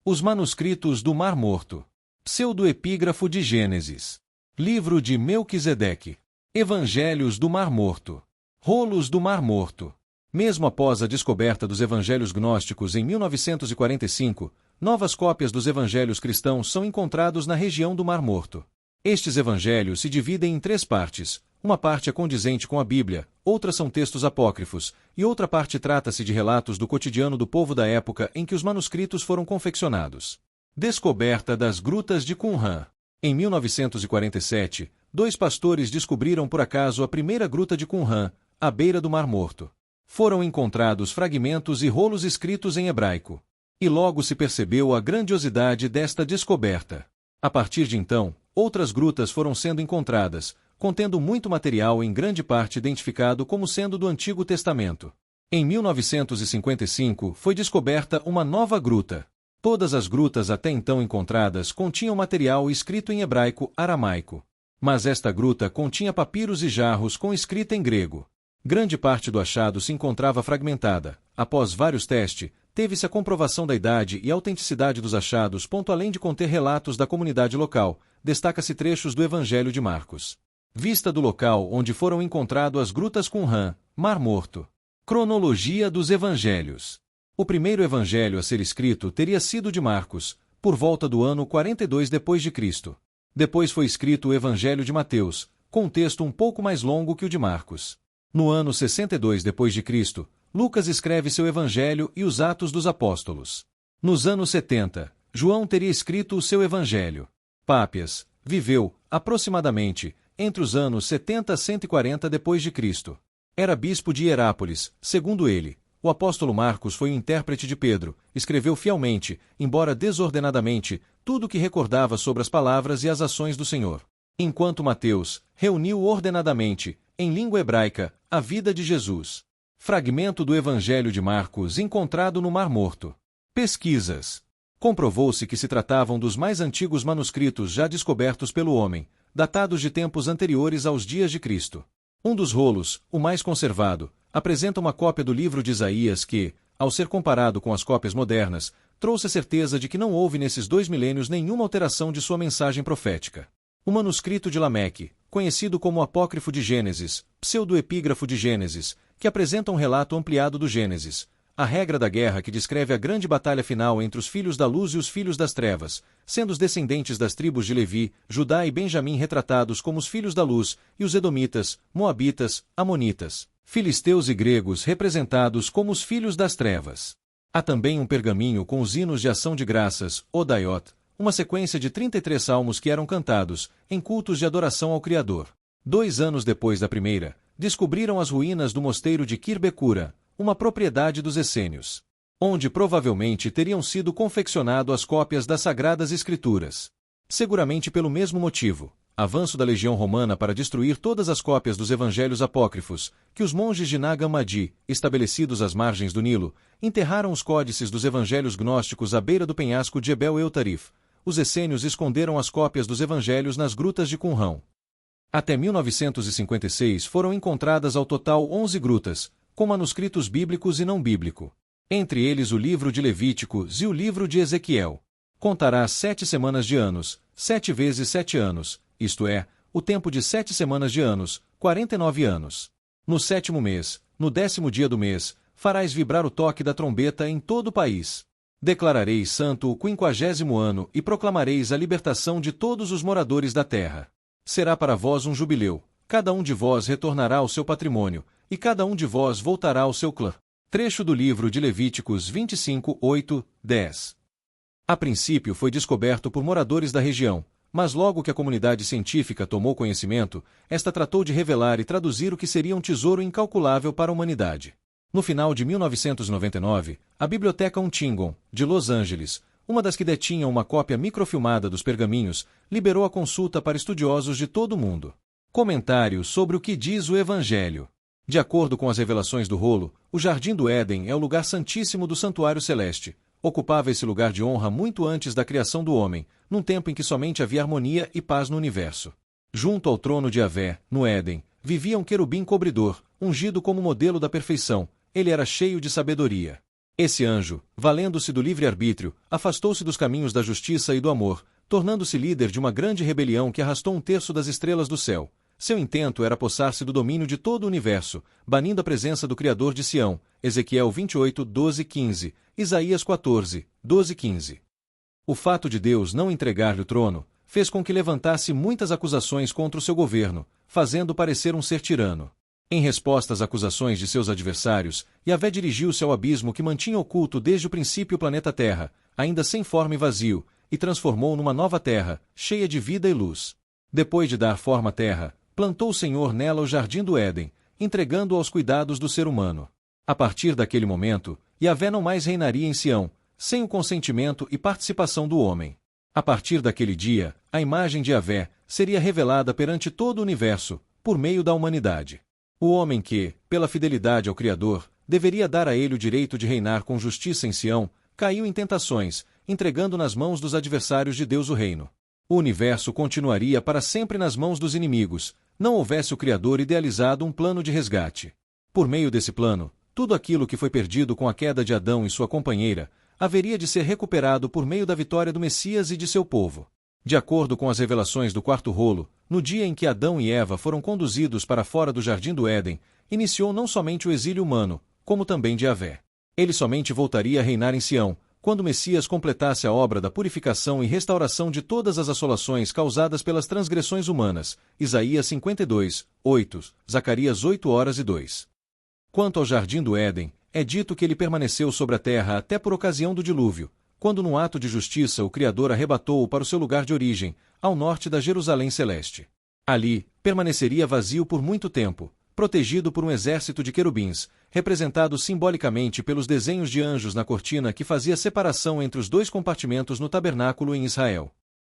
Os manuscritos do Mar Morto. Pseudoepígrafo de Gênesis. Livro de Melquisedeque. Evangelhos do Mar Morto. Rolos do Mar Morto. Mesmo após a descoberta dos evangelhos gnósticos em 1945, novas cópias dos evangelhos cristãos são encontrados na região do Mar Morto. Estes evangelhos se dividem em 3 partes. Uma parte é condizente com a Bíblia, outras são textos apócrifos, e outra parte trata-se de relatos do cotidiano do povo da época em que os manuscritos foram confeccionados. Descoberta das Grutas de Qumran. Em 1947, 2 pastores descobriram por acaso a primeira gruta de Qumran, à beira do Mar Morto. Foram encontrados fragmentos e rolos escritos em hebraico. E logo se percebeu a grandiosidade desta descoberta. A partir de então, outras grutas foram sendo encontradas, contendo muito material em grande parte identificado como sendo do Antigo Testamento. Em 1955 foi descoberta uma nova gruta. Todas as grutas até então encontradas continham material escrito em hebraico-aramaico. Mas esta gruta continha papiros e jarros com escrita em grego. Grande parte do achado se encontrava fragmentada. Após vários testes, teve-se a comprovação da idade e autenticidade dos achados. Além de conter relatos da comunidade local, destaca-se trechos do Evangelho de Marcos. Vista do local onde foram encontradas as grutas Qumran, Mar Morto. Cronologia dos Evangelhos. O primeiro evangelho a ser escrito teria sido de Marcos, por volta do ano 42 d.C. Depois foi escrito o Evangelho de Mateus, com um texto um pouco mais longo que o de Marcos. No ano 62 d.C., Lucas escreve seu Evangelho e os Atos dos Apóstolos. Nos anos 70, João teria escrito o seu Evangelho. Pápias viveu, aproximadamente, entre os anos 70 a 140 d.C. Era bispo de Hierápolis, segundo ele. O apóstolo Marcos foi o intérprete de Pedro, escreveu fielmente, embora desordenadamente, tudo o que recordava sobre as palavras e as ações do Senhor. Enquanto Mateus reuniu ordenadamente, em língua hebraica, a vida de Jesus. Fragmento do Evangelho de Marcos encontrado no Mar Morto. Pesquisas. Comprovou-se que se tratavam dos mais antigos manuscritos já descobertos pelo homem, datados de tempos anteriores aos dias de Cristo. Um dos rolos, o mais conservado, apresenta uma cópia do livro de Isaías que, ao ser comparado com as cópias modernas, trouxe a certeza de que não houve nesses 2 milênios nenhuma alteração de sua mensagem profética. O manuscrito de Lameque, conhecido como Apócrifo de Gênesis, pseudoepígrafo de Gênesis, que apresenta um relato ampliado do Gênesis, a regra da guerra que descreve a grande batalha final entre os filhos da luz e os filhos das trevas, sendo os descendentes das tribos de Levi, Judá e Benjamim retratados como os filhos da luz, e os edomitas, moabitas, amonitas, filisteus e gregos representados como os filhos das trevas. Há também um pergaminho com os hinos de ação de graças, Odaiot, uma sequência de 33 salmos que eram cantados, em cultos de adoração ao Criador. 2 anos depois da primeira, descobriram as ruínas do mosteiro de Quirbecura, uma propriedade dos essênios, onde provavelmente teriam sido confeccionadas as cópias das Sagradas Escrituras. Seguramente pelo mesmo motivo, avanço da legião romana para destruir todas as cópias dos evangelhos apócrifos, que os monges de Nag Hammadi, estabelecidos às margens do Nilo, enterraram os códices dos evangelhos gnósticos à beira do penhasco de Jebel el-Tarif. Os essênios esconderam as cópias dos evangelhos nas grutas de Qumran. Até 1956 foram encontradas ao total 11 grutas, com manuscritos bíblicos e não bíblico. Entre eles o livro de Levíticos e o livro de Ezequiel. Contará 7 semanas de anos, 7 vezes 7 anos, isto é, o tempo de 7 semanas de anos, 49 anos. No 7º mês, no 10º dia do mês, farás vibrar o toque da trombeta em todo o país. Declarareis santo o 50º ano e proclamareis a libertação de todos os moradores da terra. Será para vós um jubileu, cada um de vós retornará ao seu patrimônio, e cada um de vós voltará ao seu clã. Trecho do livro de Levíticos 25, 8, 10. A princípio foi descoberto por moradores da região, mas logo que a comunidade científica tomou conhecimento, esta tratou de revelar e traduzir o que seria um tesouro incalculável para a humanidade. No final de 1999, a Biblioteca Huntington, de Los Angeles, uma das que detinha uma cópia microfilmada dos pergaminhos, liberou a consulta para estudiosos de todo o mundo. Comentário sobre o que diz o Evangelho. De acordo com as revelações do rolo, o Jardim do Éden é o lugar santíssimo do santuário celeste. Ocupava esse lugar de honra muito antes da criação do homem, num tempo em que somente havia harmonia e paz no universo. Junto ao trono de Yahvé, no Éden, vivia um querubim cobridor, ungido como modelo da perfeição. Ele era cheio de sabedoria. Esse anjo, valendo-se do livre-arbítrio, afastou-se dos caminhos da justiça e do amor, tornando-se líder de uma grande rebelião que arrastou 1/3 das estrelas do céu. Seu intento era apossar-se do domínio de todo o universo, banindo a presença do Criador de Sião. Ezequiel 28, 12, 15, Isaías 14, 12, 15. O fato de Deus não entregar-lhe o trono fez com que levantasse muitas acusações contra o seu governo, fazendo parecer um ser tirano. Em resposta às acusações de seus adversários, Yahvé dirigiu-se ao abismo que mantinha oculto desde o princípio o planeta Terra, ainda sem forma e vazio, e transformou numa nova terra, cheia de vida e luz. Depois de dar forma à terra, plantou o Senhor nela o jardim do Éden, entregando-o aos cuidados do ser humano. A partir daquele momento, Yahvé não mais reinaria em Sião, sem o consentimento e participação do homem. A partir daquele dia, a imagem de Yahvé seria revelada perante todo o universo, por meio da humanidade. O homem que, pela fidelidade ao Criador, deveria dar a ele o direito de reinar com justiça em Sião, caiu em tentações, entregando nas mãos dos adversários de Deus o reino. O universo continuaria para sempre nas mãos dos inimigos, não houvesse o Criador idealizado um plano de resgate. Por meio desse plano, tudo aquilo que foi perdido com a queda de Adão e sua companheira, haveria de ser recuperado por meio da vitória do Messias e de seu povo. De acordo com as revelações do quarto rolo, no dia em que Adão e Eva foram conduzidos para fora do jardim do Éden, iniciou não somente o exílio humano, como também de Yahvé. Ele somente voltaria a reinar em Sião, quando o Messias completasse a obra da purificação e restauração de todas as assolações causadas pelas transgressões humanas. Isaías 52, 8, Zacarias 8:2. Quanto ao jardim do Éden, é dito que ele permaneceu sobre a terra até por ocasião do dilúvio, quando num ato de justiça o Criador arrebatou-o para o seu lugar de origem, ao norte da Jerusalém celeste. Ali, permaneceria vazio por muito tempo, protegido por um exército de querubins, representado simbolicamente pelos desenhos de anjos na cortina que fazia separação entre os dois compartimentos no tabernáculo em Israel.